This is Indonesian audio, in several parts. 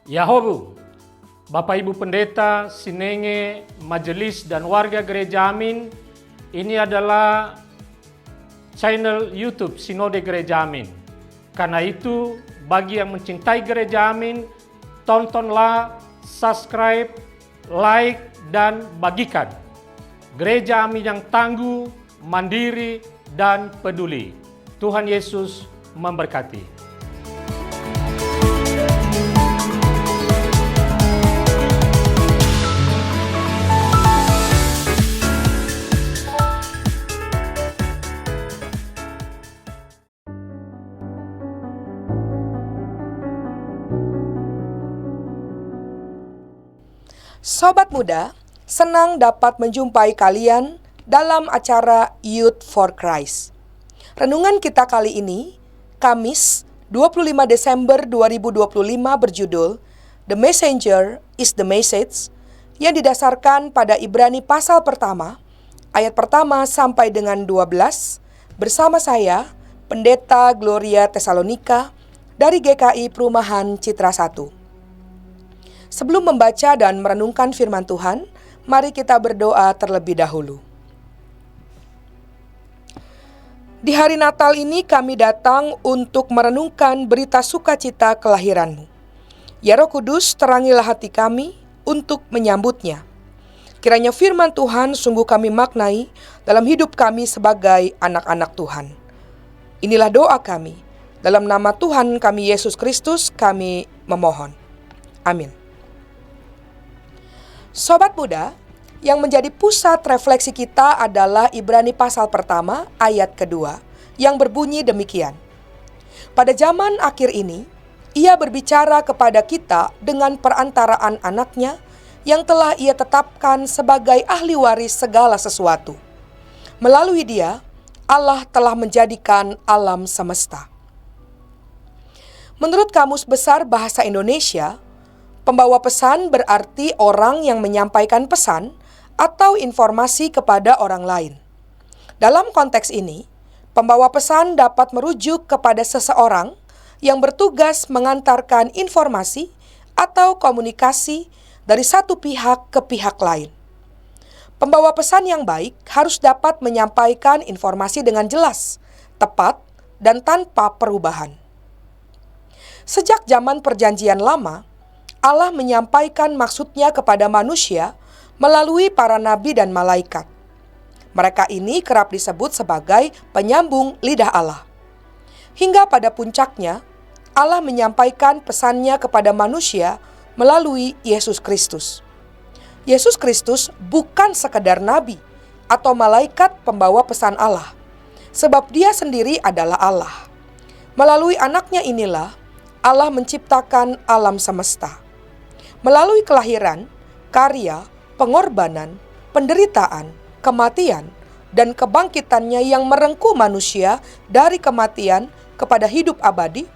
Yahobu, Bapak Ibu Pendeta, Sinenge, Majelis dan warga Gereja Amin, ini adalah channel YouTube Sinode Gereja Amin. Karena itu, bagi yang mencintai Gereja Amin, tontonlah, subscribe, like, dan bagikan. Gereja Amin yang tangguh, mandiri, dan peduli. Tuhan Yesus memberkati. Sobat muda, senang dapat menjumpai kalian dalam acara Youth for Christ. Renungan kita kali ini, Kamis 25 Desember 2025 berjudul The Messenger is the Message, yang didasarkan pada Ibrani pasal pertama, ayat pertama sampai dengan 12, bersama saya, Pendeta Gloria Tesalonika dari GKI Perumahan Citra 1. Sebelum membaca dan merenungkan firman Tuhan, mari kita berdoa terlebih dahulu. Di hari Natal ini kami datang untuk merenungkan berita sukacita kelahiran-Mu. Ya Roh Kudus, terangilah hati kami untuk menyambutnya. Kiranya firman Tuhan sungguh kami maknai dalam hidup kami sebagai anak-anak Tuhan. Inilah doa kami. Dalam nama Tuhan kami Yesus Kristus kami memohon. Amin. Sobat muda, yang menjadi pusat refleksi kita adalah Ibrani pasal pertama ayat kedua yang berbunyi demikian. Pada zaman akhir ini, Ia berbicara kepada kita dengan perantaraan anaknya yang telah Ia tetapkan sebagai ahli waris segala sesuatu. Melalui Dia, Allah telah menjadikan alam semesta. Menurut Kamus Besar Bahasa Indonesia, pembawa pesan berarti orang yang menyampaikan pesan atau informasi kepada orang lain. Dalam konteks ini, pembawa pesan dapat merujuk kepada seseorang yang bertugas mengantarkan informasi atau komunikasi dari satu pihak ke pihak lain. Pembawa pesan yang baik harus dapat menyampaikan informasi dengan jelas, tepat, dan tanpa perubahan. Sejak zaman Perjanjian Lama, Allah menyampaikan maksudnya kepada manusia melalui para nabi dan malaikat. Mereka ini kerap disebut sebagai penyambung lidah Allah. Hingga pada puncaknya, Allah menyampaikan pesannya kepada manusia melalui Yesus Kristus. Yesus Kristus bukan sekedar nabi atau malaikat pembawa pesan Allah, sebab Dia sendiri adalah Allah. Melalui anaknya inilah Allah menciptakan alam semesta. Melalui kelahiran, karya, pengorbanan, penderitaan, kematian, dan kebangkitannya yang merengkuh manusia dari kematian kepada hidup abadi,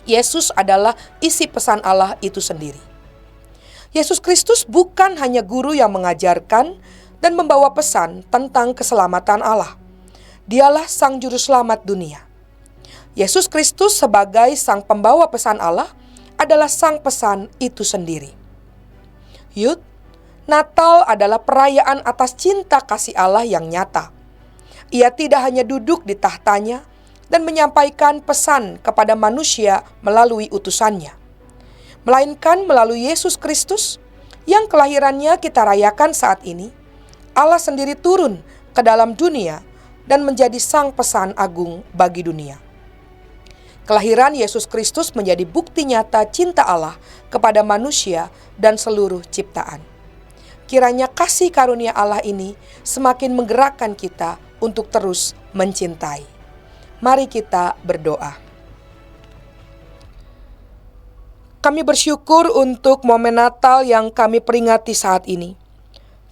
Yesus adalah isi pesan Allah itu sendiri. Yesus Kristus bukan hanya guru yang mengajarkan dan membawa pesan tentang keselamatan Allah. Dialah Sang Juru Selamat dunia. Yesus Kristus sebagai Sang Pembawa pesan Allah adalah sang pesan itu sendiri. Yud, Natal adalah perayaan atas cinta kasih Allah yang nyata. Ia tidak hanya duduk di tahtanya dan menyampaikan pesan kepada manusia melalui utusannya, melainkan melalui Yesus Kristus yang kelahirannya kita rayakan saat ini, Allah sendiri turun ke dalam dunia dan menjadi sang pesan agung bagi dunia. Kelahiran Yesus Kristus menjadi bukti nyata cinta Allah kepada manusia dan seluruh ciptaan. Kiranya kasih karunia Allah ini semakin menggerakkan kita untuk terus mencintai. Mari kita berdoa. Kami bersyukur untuk momen Natal yang kami peringati saat ini.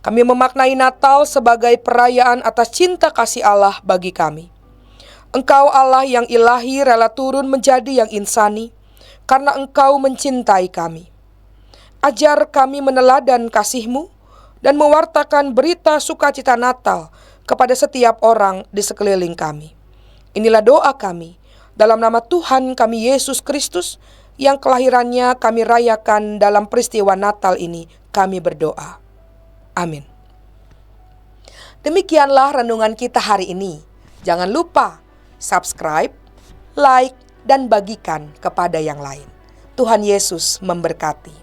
Kami memaknai Natal sebagai perayaan atas cinta kasih Allah bagi kami. Engkau Allah yang ilahi rela turun menjadi yang insani, karena Engkau mencintai kami. Ajar kami meneladan kasih-Mu dan mewartakan berita sukacita Natal kepada setiap orang di sekeliling kami. Inilah doa kami, dalam nama Tuhan kami Yesus Kristus, yang kelahirannya kami rayakan dalam peristiwa Natal ini, kami berdoa. Amin. Demikianlah renungan kita hari ini. Jangan lupa subscribe, like, dan bagikan kepada yang lain. Tuhan Yesus memberkati.